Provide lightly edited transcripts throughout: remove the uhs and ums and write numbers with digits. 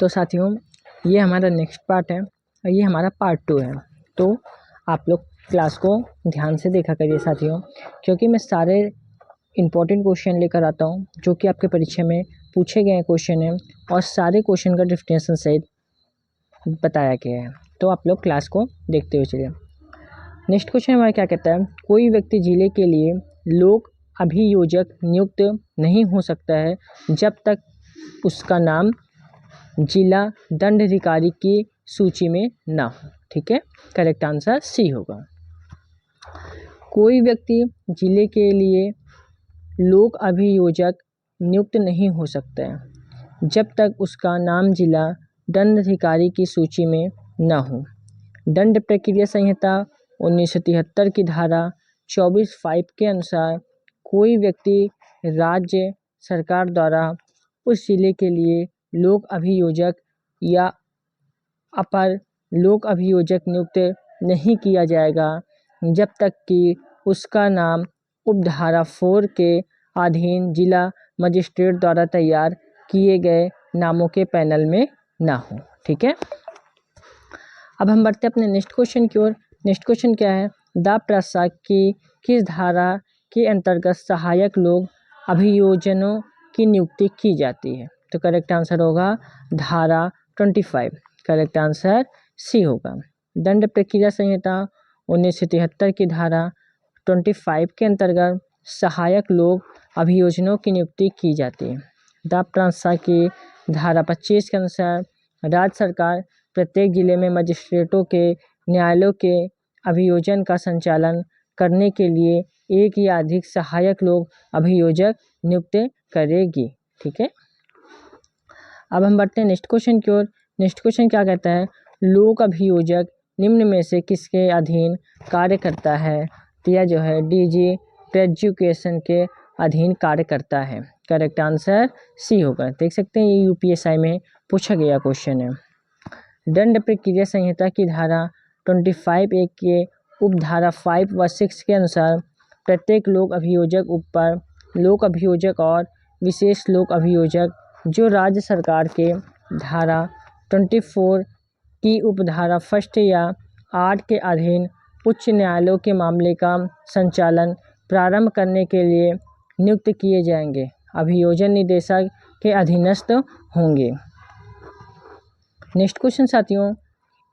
तो साथियों ये हमारा नेक्स्ट पार्ट है और ये हमारा पार्ट 2 है। तो आप लोग क्लास को ध्यान से देखा करिए साथियों, क्योंकि मैं सारे इम्पोर्टेंट क्वेश्चन लेकर आता हूँ जो कि आपके परीक्षा में पूछे गए क्वेश्चन हैं और सारे क्वेश्चन का डिफिनेशन सहित बताया गया है। तो आप लोग क्लास को देखते हुए चलिए। नेक्स्ट क्वेश्चन हमारा क्या कहता है, कोई व्यक्ति जिले के लिए लोक अभियोजक नियुक्त नहीं हो सकता है जब तक उसका नाम जिला दंडाधिकारी की सूची में ना हो। ठीक है, करेक्ट आंसर सी होगा। कोई व्यक्ति जिले के लिए लोक अभियोजक नियुक्त नहीं हो सकता है जब तक उसका नाम जिला दंडाधिकारी की सूची में न हो। दंड प्रक्रिया संहिता 1973 की धारा 24(5) के अनुसार कोई व्यक्ति राज्य सरकार द्वारा उस जिले के लिए लोक अभियोजक या अपर लोक अभियोजक नियुक्त नहीं किया जाएगा जब तक कि उसका नाम उपधारा 4 के अधीन जिला मजिस्ट्रेट द्वारा तैयार किए गए नामों के पैनल में ना हो। ठीक है, अब हम बढ़ते हैं अपने नेक्स्ट क्वेश्चन की ओर। नेक्स्ट क्वेश्चन क्या है, द प्रशासक की किस धारा के अंतर्गत सहायक लोक अभियोजनों की नियुक्ति की जाती है। तो करेक्ट आंसर होगा धारा 25, करेक्ट आंसर सी होगा। दंड प्रक्रिया संहिता 1973 की धारा 25 के अंतर्गत सहायक लोक अभियोजनों की नियुक्ति की जाती है। द प्रशासक की धारा 25 के अनुसार राज्य सरकार प्रत्येक जिले में मजिस्ट्रेटों के न्यायालयों के अभियोजन का संचालन करने के लिए एक या अधिक सहायक लोक अभियोजक नियुक्त करेगी। ठीक है, अब हम बढ़ते हैं नेक्स्ट क्वेश्चन की ओर। नेक्स्ट क्वेश्चन क्या कहता है, लोक अभियोजक निम्न में से किसके अधीन कार्य करता है। तो यह जो है डीजी एजुकेशन के अधीन कार्य करता है। करेक्ट आंसर सी होगा। देख सकते हैं ये यूपीएसआई में पूछा गया क्वेश्चन है। दंड प्रक्रिया संहिता की धारा 25(1) के उपधारा 5 व 6 के अनुसार प्रत्येक लोक अभियोजक ऊपर लोक अभियोजक और विशेष लोक अभियोजक जो राज्य सरकार के धारा 24 की उपधारा 1 या 8 के अधीन उच्च न्यायालयों के मामले का संचालन प्रारंभ करने के लिए नियुक्त किए जाएंगे अभियोजन निदेशक के अधीनस्थ होंगे। नेक्स्ट क्वेश्चन साथियों,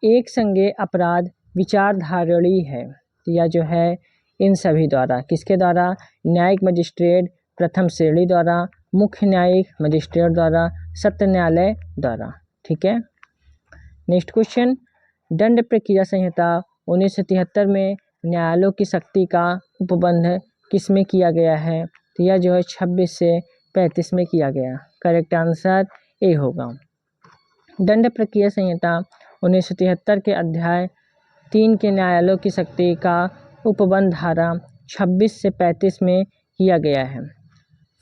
एक संज्ञेय अपराध विचारधारणी है। तो यह जो है इन सभी द्वारा किसके द्वारा, न्यायिक मजिस्ट्रेट प्रथम श्रेणी द्वारा, मुख्य न्यायिक मजिस्ट्रेट द्वारा, सत्र न्यायालय द्वारा। ठीक है, नेक्स्ट क्वेश्चन, दंड प्रक्रिया संहिता 1973 में न्यायालयों की शक्ति का उपबंध किस में किया गया है। तो यह जो है 26 से 35 में किया गया। करेक्ट आंसर ए होगा। दंड प्रक्रिया संहिता 1973 के अध्याय 3 के न्यायालयों की शक्ति का उपबंध धारा 26 से 35 में किया गया है।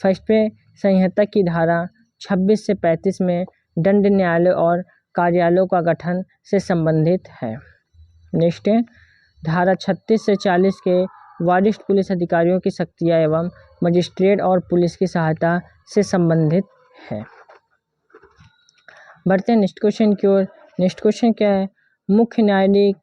फर्स्ट पे संहिता की धारा 26 से 35 में दंड न्यायालय और कार्यालयों का गठन से संबंधित है। नेक्स्ट है धारा 36 से 40 के वरिष्ठ पुलिस अधिकारियों की शक्तियाँ एवं मजिस्ट्रेट और पुलिस की सहायता से संबंधित है। बढ़ते हैं नेक्स्ट क्वेश्चन की ओर। नेक्स्ट क्वेश्चन क्या है, मुख्य न्यायिक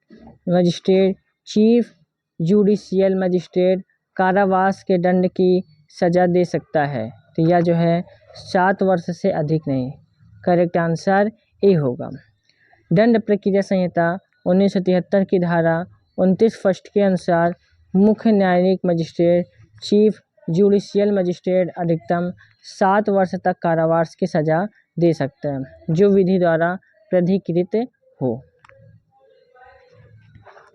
मजिस्ट्रेट चीफ जुडिशियल मजिस्ट्रेट कारावास के दंड की सजा दे सकता है। तो यह जो है 7 वर्ष से अधिक नहीं। करेक्ट आंसर ए होगा। दंड प्रक्रिया संहिता 1973 की धारा 29 फर्स्ट के अनुसार मुख्य न्यायिक मजिस्ट्रेट चीफ जुडिशियल मजिस्ट्रेट अधिकतम 7 वर्ष तक कारावास की सजा दे सकता है जो विधि द्वारा प्राधिकृत हो।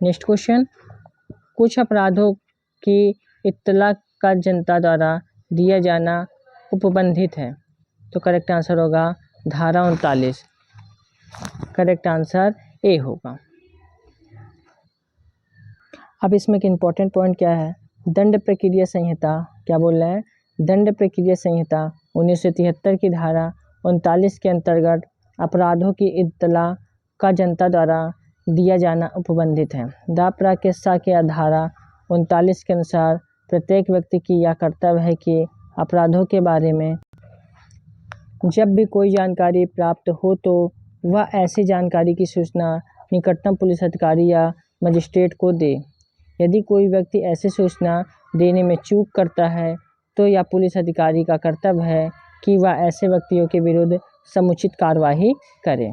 नेक्स्ट क्वेश्चन, कुछ अपराधों की इत्तला का जनता द्वारा दिया जाना उपबंधित है। तो करेक्ट आंसर होगा धारा 39। करेक्ट आंसर ए होगा। अब इसमें एक इम्पॉर्टेंट पॉइंट क्या है, दंड प्रक्रिया संहिता क्या बोल रहा है, दंड प्रक्रिया संहिता 1973 की धारा 39 के अंतर्गत अपराधों की इत्तला का जनता द्वारा दिया जाना उपबंधित है। द प्रक्रिया के धारा 39 के अनुसार प्रत्येक व्यक्ति की यह कर्तव्य है कि अपराधों के बारे में जब भी कोई जानकारी प्राप्त हो तो वह ऐसी जानकारी की सूचना निकटतम पुलिस अधिकारी या मजिस्ट्रेट को दे। यदि कोई व्यक्ति ऐसी सूचना देने में चूक करता है तो यह पुलिस अधिकारी का कर्तव्य है कि वह ऐसे व्यक्तियों के विरुद्ध समुचित कार्यवाही करे।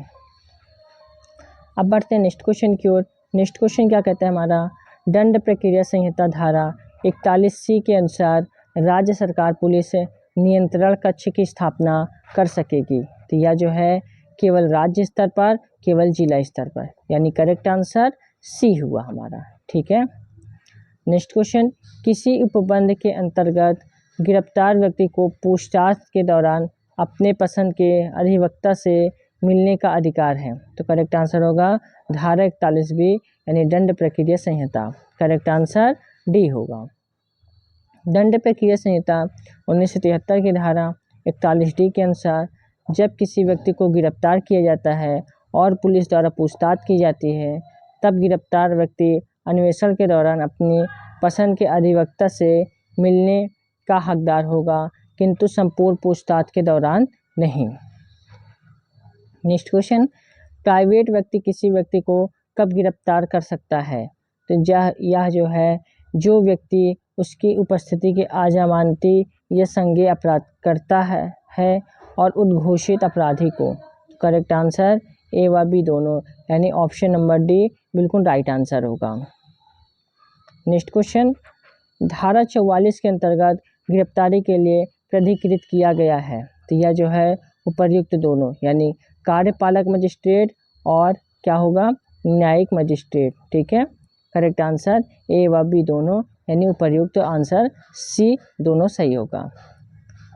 अब बढ़ते हैं नेक्स्ट क्वेश्चन की ओर। नेक्स्ट क्वेश्चन क्या कहता है हमारा, दंड प्रक्रिया संहिता धारा 41C के अनुसार राज्य सरकार पुलिस नियंत्रण कक्ष की स्थापना कर सकेगी। तो यह जो है केवल राज्य स्तर पर, केवल जिला स्तर पर, यानी करेक्ट आंसर सी हुआ हमारा। ठीक है। नेक्स्ट क्वेश्चन, किसी उपबंध के अंतर्गत गिरफ्तार व्यक्ति को पूछताछ के दौरान अपने पसंद के अधिवक्ता से मिलने का अधिकार है। तो करेक्ट आंसर होगा धारा 41B यानी दंड प्रक्रिया संहिता। करेक्ट आंसर डी होगा। दंड प्रक्रिया संहिता 1973 की धारा 41D के अनुसार जब किसी व्यक्ति को गिरफ्तार किया जाता है और पुलिस द्वारा पूछताछ की जाती है, तब गिरफ्तार व्यक्ति अन्वेषण के दौरान अपनी पसंद के अधिवक्ता से मिलने का हकदार होगा, किंतु संपूर्ण पूछताछ के दौरान नहीं। नेक्स्ट क्वेश्चन, प्राइवेट व्यक्ति किसी व्यक्ति को कब गिरफ्तार कर सकता है। तो यह जो है जो व्यक्ति उसकी उपस्थिति के अजमानती या संज्ञेय अपराध करता है और उद्घोषित अपराधी को। करेक्ट आंसर ए व बी दोनों, यानी ऑप्शन नंबर डी बिल्कुल राइट आंसर होगा। नेक्स्ट क्वेश्चन, धारा 44 के अंतर्गत गिरफ्तारी के लिए प्राधिकृत किया गया है। तो यह जो है उपर्युक्त दोनों, यानी कार्यपालक मजिस्ट्रेट और क्या होगा न्यायिक मजिस्ट्रेट। ठीक है। करेक्ट आंसर ए व बी दोनों, यानी उपर्युक्त आंसर सी दोनों सही होगा।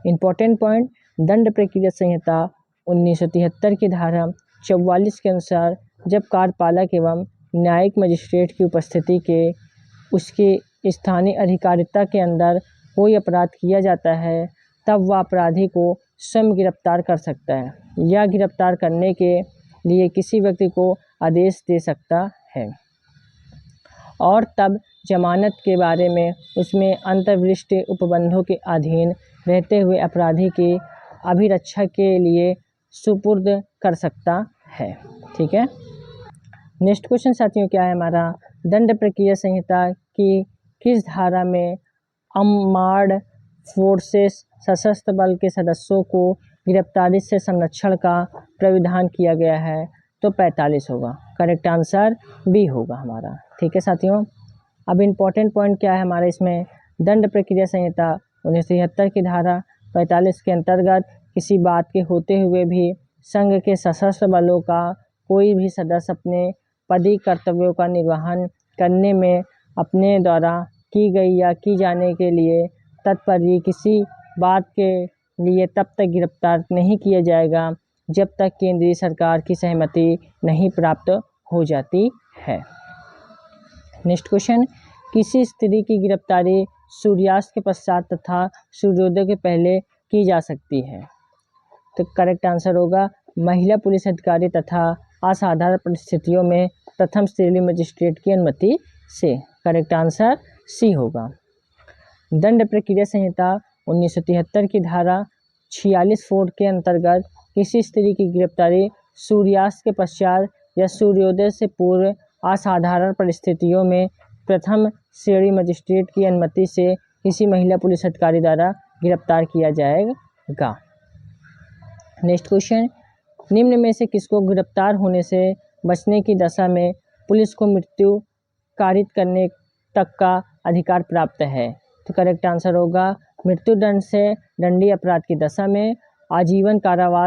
इम्पोर्टेंट पॉइंट, दंड प्रक्रिया संहिता 1973 की धारा 44 के अनुसार जब कार्यपालक एवं न्यायिक मजिस्ट्रेट की उपस्थिति के उसके स्थानीय अधिकारिता के अंदर कोई अपराध किया जाता है, तब वह अपराधी को स्वयं गिरफ्तार कर सकता है या गिरफ्तार करने के लिए किसी व्यक्ति को आदेश दे सकता है, और तब जमानत के बारे में उसमें अंतर्विष्ट उपबंधों के अधीन रहते हुए अपराधी की अभिरक्षा के लिए सुपुर्द कर सकता है। ठीक है। नेक्स्ट क्वेश्चन साथियों क्या है हमारा, दंड प्रक्रिया संहिता की किस धारा में आर्म्ड फोर्सेस सशस्त्र बल के सदस्यों को गिरफ्तारी से संरक्षण का प्राविधान किया गया है। तो 45 होगा। करेक्ट आंसर बी होगा हमारा। ठीक है साथियों। अब इम्पोर्टेंट पॉइंट क्या है हमारे इसमें, दंड प्रक्रिया संहिता 1973 की धारा 45 के अंतर्गत किसी बात के होते हुए भी संघ के सशस्त्र बलों का कोई भी सदस्य अपने पदीय कर्तव्यों का निर्वहन करने में अपने द्वारा की गई या की जाने के लिए तत्पर किसी बात के लिए तब तक गिरफ्तार नहीं किया जाएगा जब तक केंद्रीय सरकार की सहमति नहीं प्राप्त हो जाती है। नेक्स्ट क्वेश्चन, किसी स्त्री की गिरफ्तारी सूर्यास्त के पश्चात तथा सूर्योदय के पहले की जा सकती है। तो करेक्ट आंसर होगा महिला पुलिस अधिकारी तथा असाधारण परिस्थितियों में प्रथम श्रेणी मजिस्ट्रेट की अनुमति से। करेक्ट आंसर सी होगा। दंड प्रक्रिया संहिता 1973 की धारा 46(4) के अंतर्गत किसी स्त्री की गिरफ्तारी सूर्यास्त के पश्चात या सूर्योदय से पूर्व असाधारण परिस्थितियों में प्रथम श्रेणी मजिस्ट्रेट की अनुमति से किसी महिला पुलिस अधिकारी द्वारा गिरफ्तार किया जाएगा। नेक्स्ट क्वेश्चन, निम्न में से किसको गिरफ्तार होने से बचने की दशा में पुलिस को मृत्यु कारित करने तक का अधिकार प्राप्त है। तो करेक्ट आंसर होगा मृत्युदंड से दंडनीय अपराध की दशा में आजीवन कारावास